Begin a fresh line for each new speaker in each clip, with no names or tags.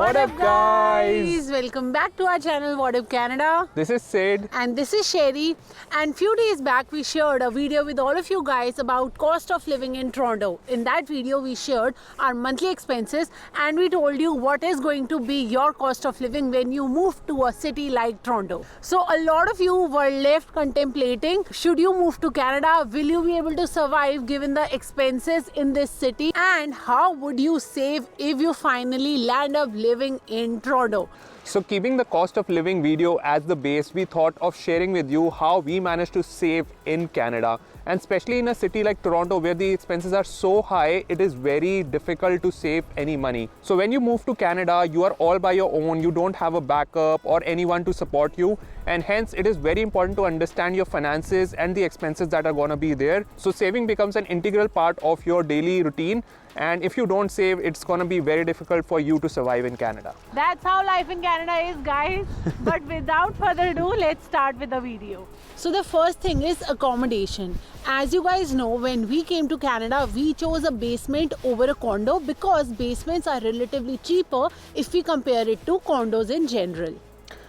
What up guys?
Welcome back to our channel Waddup Canada.
This is Sid.
And this is Sherry. And few days back we shared a video with all of you guys about cost of living in Toronto. In that video we shared our monthly expenses and we told you what is going to be your cost of living when you move to a city like Toronto. So a lot of you were left contemplating, should you move to Canada? Will you be able to survive given the expenses in this city? And how would you save if you finally land up living in Toronto?
So keeping the cost of living video as the base, we thought of sharing with you how we managed to save in Canada. And especially in a city like Toronto where the expenses are so high, it is very difficult to save any money. So when you move to Canada, you are all by your own, you don't have a backup or anyone to support you. And hence it is very important to understand your finances and the expenses that are gonna be there. So saving becomes an integral part of your daily routine. And if you don't save, it's gonna be very difficult for you to survive in Canada.
That's how life in Canada is, guys. But without further ado, let's start with the video. So the first thing is accommodation. As you guys know, when we came to Canada, we chose a basement over a condo because basements are relatively cheaper if we compare it to condos in general.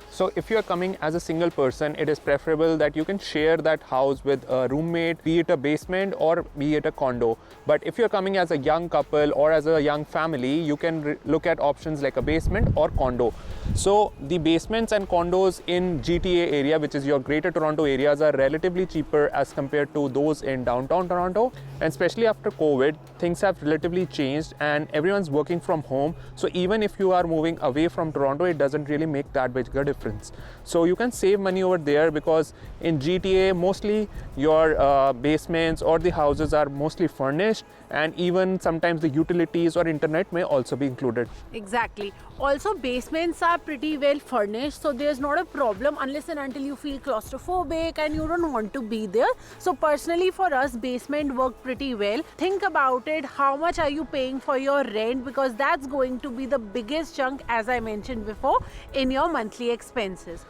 So if you are coming as a single person, it is preferable that you can share that house with a roommate, be it a basement or be it a condo. But if you're coming as a young couple or as a young family, you can look at options like a basement or condo. So the basements and condos in GTA area, which is your Greater Toronto areas, are relatively cheaper as compared to those in downtown Toronto. And especially after COVID, things have relatively changed and everyone's working from home. So even if you are moving away from Toronto, it doesn't really make that big a difference. So you can save money over there because in GTA, mostly your basements or the houses are mostly furnished, and even sometimes the utilities or internet may also be included.
Exactly. Also, basements are pretty well furnished, so there's not a problem unless and until you feel claustrophobic and you don't want to be there. So personally for us, basement worked pretty well. Think about it, how much are you paying for your rent, because that's going to be the biggest chunk, as I mentioned before, in your monthly expenses.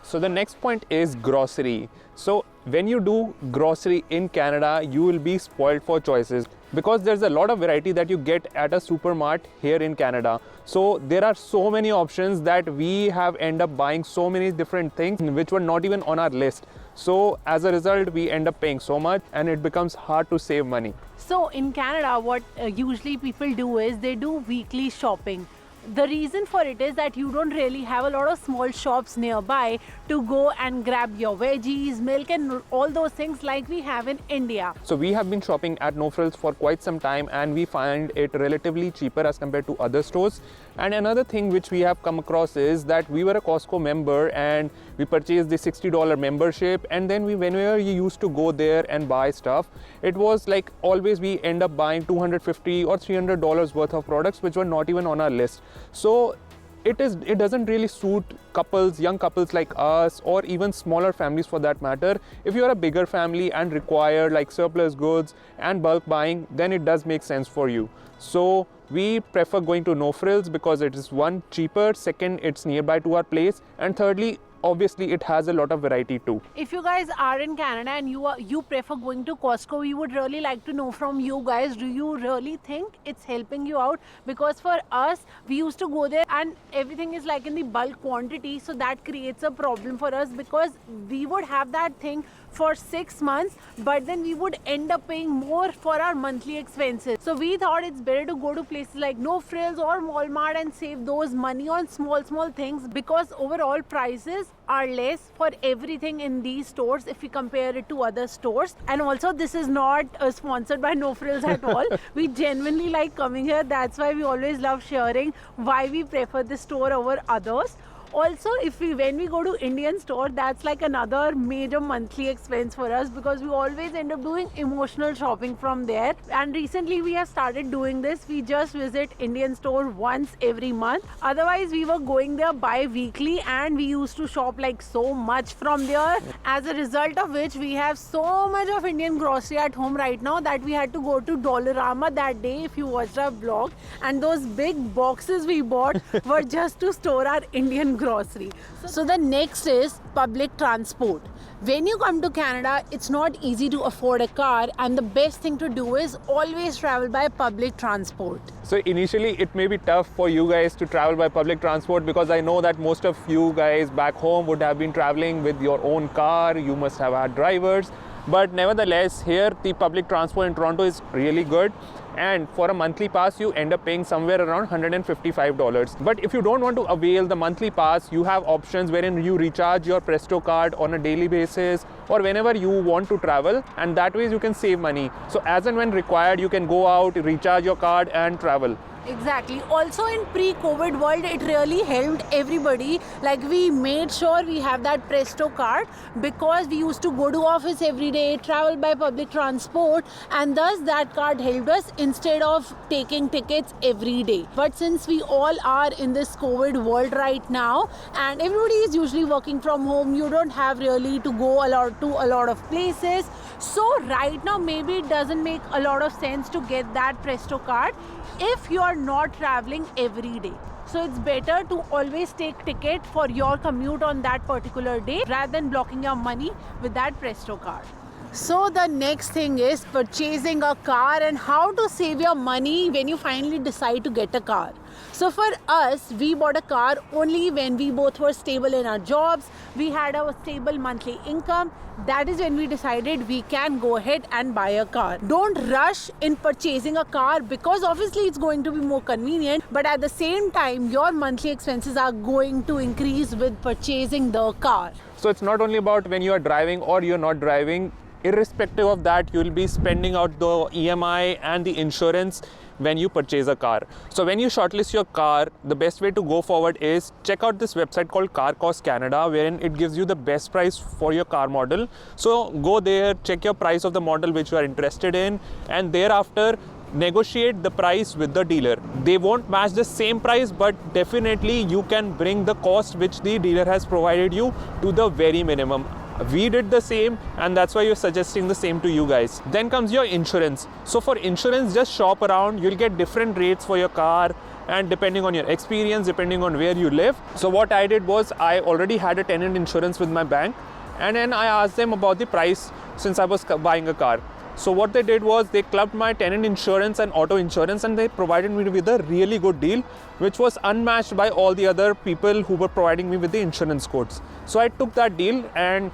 So the next point is grocery. So when you do grocery in Canada, you will be spoiled for choices because there's a lot of variety that you get at a supermart here in Canada. So there are so many options that we have end up buying so many different things which were not even on our list. So as a result, we end up paying so much and it becomes hard to save money.
So in Canada, what usually people do is they do weekly shopping. The reason for it is that you don't really have a lot of small shops nearby to go and grab your veggies, milk and all those things like we have in India.
So we have been shopping at No Frills for quite some time and we find it relatively cheaper as compared to other stores. And another thing which we have come across is that we were a Costco member and we purchased the $60 membership, and then whenever you used to go there and buy stuff, it was like always we end up buying $250 or $300 worth of products which were not even on our list. So it doesn't really suit couples, young couples like us, or even smaller families for that matter. If you're a bigger family and require like surplus goods and bulk buying, then it does make sense for you. So we prefer going to No Frills because it is one, cheaper, second, it's nearby to our place, and thirdly, obviously it has a lot of variety too.
If you guys are in Canada and you prefer going to Costco, we would really like to know from you guys, do you really think it's helping you out? Because for us, we used to go there and everything is like in the bulk quantity, so that creates a problem for us because we would have that thing for 6 months, but then we would end up paying more for our monthly expenses. So we thought it's better to go to places like No Frills or Walmart and save those money on small things, because overall prices are less for everything in these stores if we compare it to other stores. And also, this is not sponsored by No Frills at all. We genuinely like coming here. That's why we always love sharing why we prefer this store over others. Also, when we go to Indian store, that's like another major monthly expense for us because we always end up doing emotional shopping from there. And recently we have started doing this. We just visit Indian store once every month. Otherwise, we were going there bi-weekly and we used to shop like so much from there. As a result of which, we have so much of Indian grocery at home right now that we had to go to Dollarama that day if you watched our vlog. And those big boxes we bought were just to store our Indian grocery. grocery. So the next is public transport. When you come to Canada, it's not easy to afford a car, and the best thing to do is always travel by public transport.
So initially it may be tough for you guys to travel by public transport, because I know that most of you guys back home would have been traveling with your own car. You must have had drivers. But nevertheless, here the public transport in Toronto is really good, and for a monthly pass you end up paying somewhere around $155. But if you don't want to avail the monthly pass, you have options wherein you recharge your Presto card on a daily basis or whenever you want to travel, and that way you can save money. So as and when required, you can go out, recharge your card and travel.
Exactly. Also in pre-COVID world, it really helped everybody. Like, we made sure we have that Presto card because we used to go to office every day, travel by public transport, and thus that card helped us instead of taking tickets every day. But since we all are in this COVID world right now, and everybody is usually working from home, you don't have really to go a lot of places. So right now maybe it doesn't make a lot of sense to get that Presto card if you are not traveling every day. So it's better to always take ticket for your commute on that particular day rather than blocking your money with that Presto card. So the next thing is purchasing a car and how to save your money when you finally decide to get a car. So for us, we bought a car only when we both were stable in our jobs. We had a stable monthly income. That is when we decided we can go ahead and buy a car. Don't rush in purchasing a car because obviously it's going to be more convenient, but at the same time your monthly expenses are going to increase with purchasing the car.
So it's not only about when you are driving or you're not driving. Irrespective of that, you'll be spending out the EMI and the insurance when you purchase a car. So when you shortlist your car, the best way to go forward is check out this website called Car Cost Canada, wherein it gives you the best price for your car model. So go there, check your price of the model which you are interested in, and thereafter negotiate the price with the dealer. They won't match the same price, but definitely you can bring the cost which the dealer has provided you to the very minimum. We did the same, and that's why we're suggesting the same to you guys. Then comes your insurance. So for insurance, just shop around. You'll get different rates for your car, and depending on your experience, depending on where you live. So what I did was I already had a tenant insurance with my bank, and then I asked them about the price since I was buying a car. So what they did was they clubbed my tenant insurance and auto insurance, and they provided me with a really good deal, which was unmatched by all the other people who were providing me with the insurance quotes. So I took that deal, and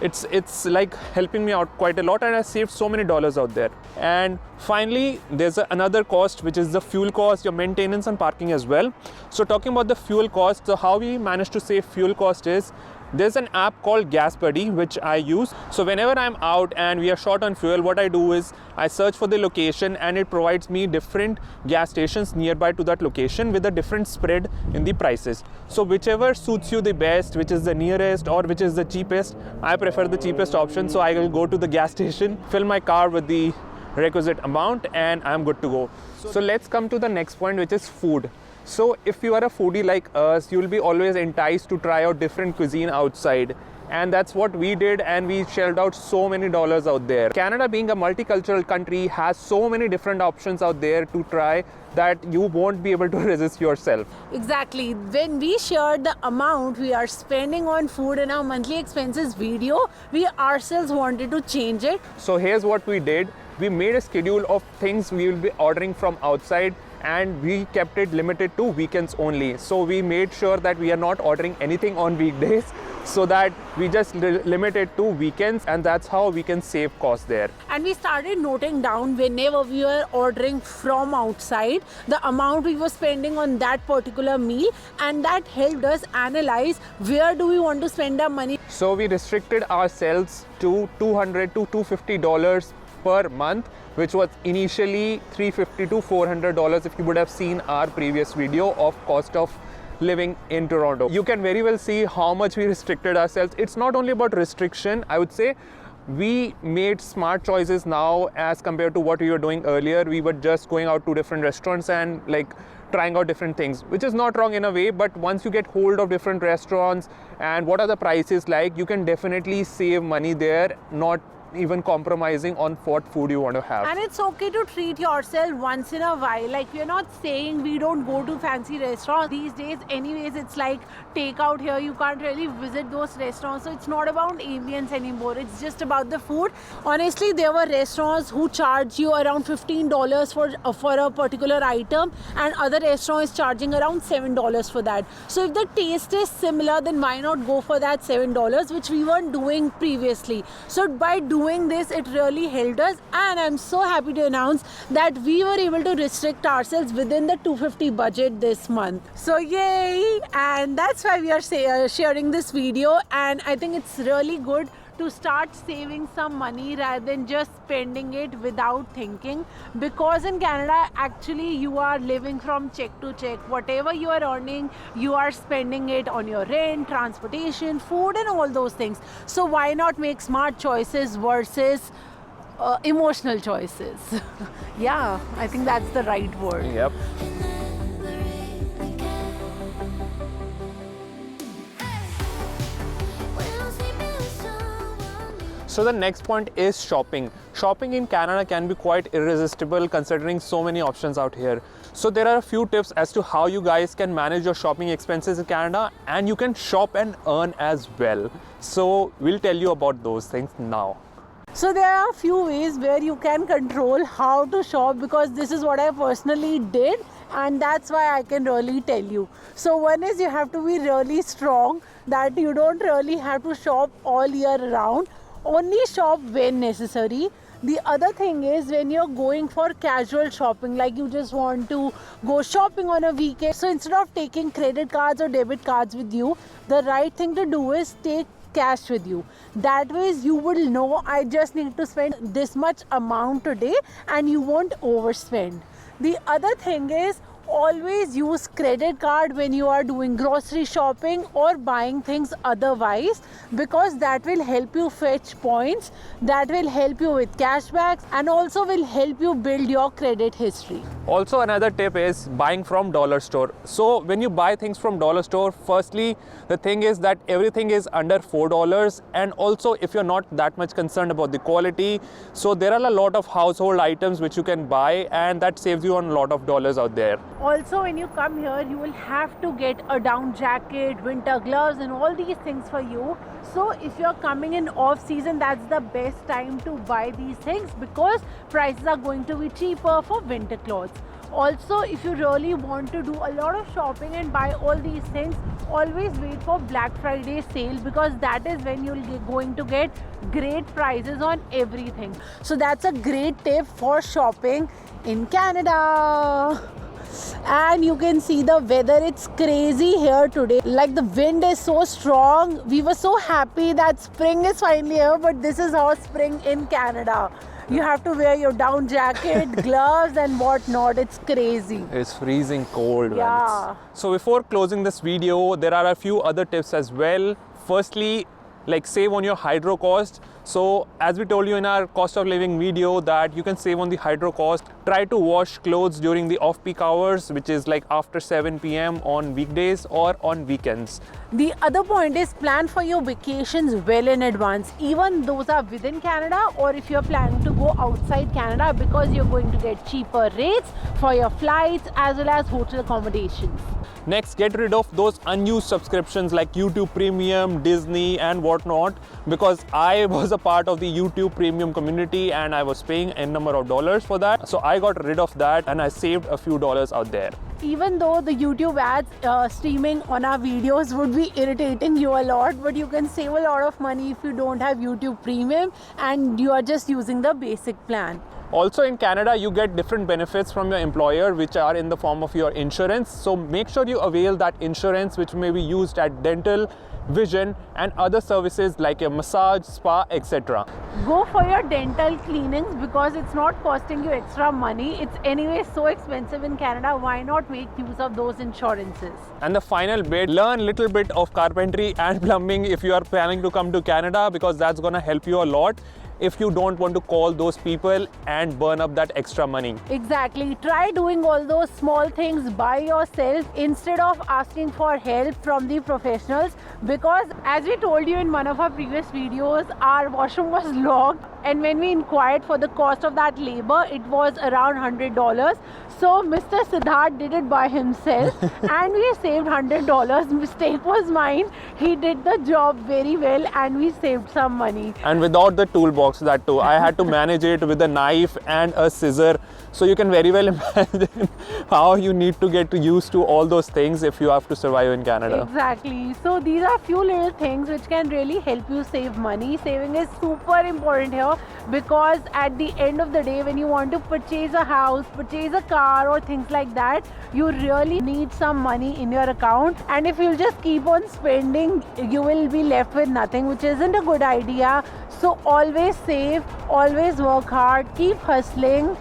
it's like helping me out quite a lot, and I saved so many dollars out there. And finally, there's another cost, which is the fuel cost, your maintenance and parking as well. So talking about the fuel cost, so how we managed to save fuel cost is there's an app called Gas Buddy which I use. So whenever I'm out and we are short on fuel, what I do is I search for the location, and it provides me different gas stations nearby to that location with a different spread in the prices. So whichever suits you the best, which is the nearest or which is the cheapest, I prefer the cheapest option. So I will go to the gas station, fill my car with the requisite amount, and I'm good to go. So let's come to the next point, which is food. So if you are a foodie like us, you'll be always enticed to try out different cuisine outside. And that's what we did, and we shelled out so many dollars out there. Canada, being a multicultural country, has so many different options out there to try that you won't be able to resist yourself.
Exactly. When we shared the amount we are spending on food in our monthly expenses video, we ourselves wanted to change it.
So here's what we did. We made a schedule of things we will be ordering from outside, and we kept it limited to weekends only. So we made sure that we are not ordering anything on weekdays, so that we just limit it to weekends, and that's how we can save costs there.
And we started noting down whenever we were ordering from outside the amount we were spending on that particular meal, and that helped us analyze where do we want to spend our money.
So we restricted ourselves to $200 to $250 per month, which was initially $350 to $400 if you would have seen our previous video of cost of living in Toronto. You can very well see how much we restricted ourselves. It's not only about restriction, I would say we made smart choices now as compared to what we were doing earlier. We were just going out to different restaurants and like trying out different things, which is not wrong in a way, but once you get hold of different restaurants and what are the prices like, you can definitely save money there, not even compromising on what food you want to have.
And it's okay to treat yourself once in a while. Like, we're not saying we don't go to fancy restaurants. These days, anyways, it's like takeout here. You can't really visit those restaurants. So it's not about ambience anymore. It's just about the food. Honestly, there were restaurants who charge you around $15 for a particular item, and other restaurants charging around $7 for that. So if the taste is similar, then why not go for that $7, which we weren't doing previously. So by doing this, it really helped us, and I'm so happy to announce that we were able to restrict ourselves within the $250 budget this month. So yay! And that's why we are sharing this video, and I think it's really good to start saving some money rather than just spending it without thinking, because in Canada actually you are living from check to check. Whatever you are earning, you are spending it on your rent, transportation, food and all those things. So why not make smart choices versus emotional choices? Yeah, I think that's the right word.
Yep. So the next point is shopping. Shopping in Canada can be quite irresistible considering so many options out here. So there are a few tips as to how you guys can manage your shopping expenses in Canada, and you can shop and earn as well. So we'll tell you about those things now.
So there are a few ways where you can control how to shop, because this is what I personally did, and that's why I can really tell you. So one is you have to be really strong, that you don't really have to shop all year round. Only shop when necessary. The other thing is, when you're going for casual shopping, like you just want to go shopping on a weekend, so instead of taking credit cards or debit cards with you, the right thing to do is take cash with you. That way you will know, I just need to spend this much amount today, and you won't overspend. The other thing is, always use credit card when you are doing grocery shopping or buying things otherwise, because that will help you fetch points, that will help you with cashbacks, and also will help you build your credit history.
Also, another tip is buying from dollar store. So when you buy things from dollar store, firstly, the thing is that everything is under $4, and also if you're not that much concerned about the quality, so there are a lot of household items which you can buy, and that saves you on a lot of dollars out there.
Also, when you come here, you will have to get a down jacket, winter gloves and all these things for you. So if you're coming in off season, that's the best time to buy these things, because prices are going to be cheaper for winter clothes. Also, if you really want to do a lot of shopping and buy all these things, always wait for Black Friday sale, because that is when you're going to get great prices on everything. So that's a great tip for shopping in Canada. And you can see the weather, it's crazy here today. Like, the wind is so strong. We were so happy that spring is finally here, but this is how spring in Canada. You have to wear your down jacket, gloves and whatnot. It's crazy.
It's freezing cold.
Yeah.
So before closing this video, there are a few other tips as well. Firstly, like, save on your hydro cost. So as we told you in our cost of living video, that you can save on the hydro cost. Try to wash clothes during the off-peak hours, which is like after 7 p.m. on weekdays or on weekends.
The other point is, plan for your vacations well in advance, even those are within Canada, or if you're planning to go outside Canada, because you're going to get cheaper rates for your flights as well as hotel accommodations.
Next, get rid of those unused subscriptions like YouTube Premium, Disney and whatnot, because I was a part of the YouTube Premium community and I was paying a number of dollars for that. So I got rid of that and I saved a few dollars out there.
Even though the YouTube ads streaming on our videos would be irritating you a lot, but you can save a lot of money if you don't have YouTube Premium and you are just using the basic plan.
Also in Canada, you get different benefits from your employer, which are in the form of your insurance. So make sure you avail that insurance, which may be used at dental, vision and other services like a massage, spa, etc.
Go for your dental cleanings, because it's not costing you extra money. It's anyway so expensive in Canada. Why not make use of those insurances?
And the final bit, learn a little bit of carpentry and plumbing if you are planning to come to Canada, because that's going to help you a lot if you don't want to call those people and burn up that extra money.
Exactly. Try doing all those small things by yourself instead of asking for help from the professionals, because as we told you in one of our previous videos, our washroom was locked and when we inquired for the cost of that labor, it was around $100. So Mr. Siddharth did it by himself and we saved $100. Mistake was mine. He did the job very well and we saved some money.
And without the toolbox, that too. I had to manage it with a knife and a scissor. So you can very well imagine how you need to get used to all those things if you have to survive in Canada.
Exactly. So these are few little things which can really help you save money. Saving is super important here because at the end of the day, when you want to purchase a house, purchase a car or things like that, you really need some money in your account. And if you just keep on spending, you will be left with nothing, which isn't a good idea. So always save, always work hard, keep hustling.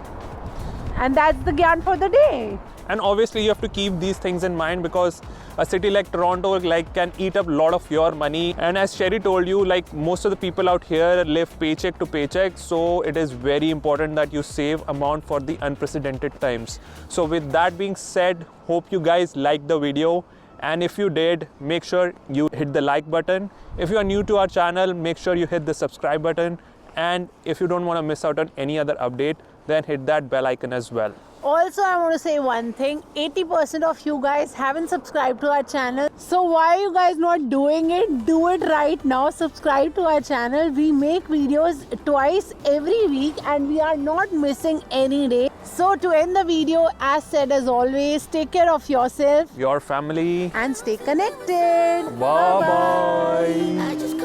And that's the gyan for the day.
And obviously you have to keep these things in mind because a city like Toronto can eat up a lot of your money. And as Sherry told you, most of the people out here live paycheck to paycheck. So it is very important that you save amount for the unprecedented times. So with that being said, hope you guys liked the video. And if you did, make sure you hit the like button. If you are new to our channel, make sure you hit the subscribe button. And if you don't want to miss out on any other update, then hit that bell icon as well.
Also, I want to say one thing, 80% of you guys haven't subscribed to our channel. So why are you guys not doing it? Do it right now. Subscribe to our channel. We make videos twice every week and we are not missing any day. So to end the video, as said as always, take care of yourself,
Your family.
and stay connected.
Bye-bye.
I just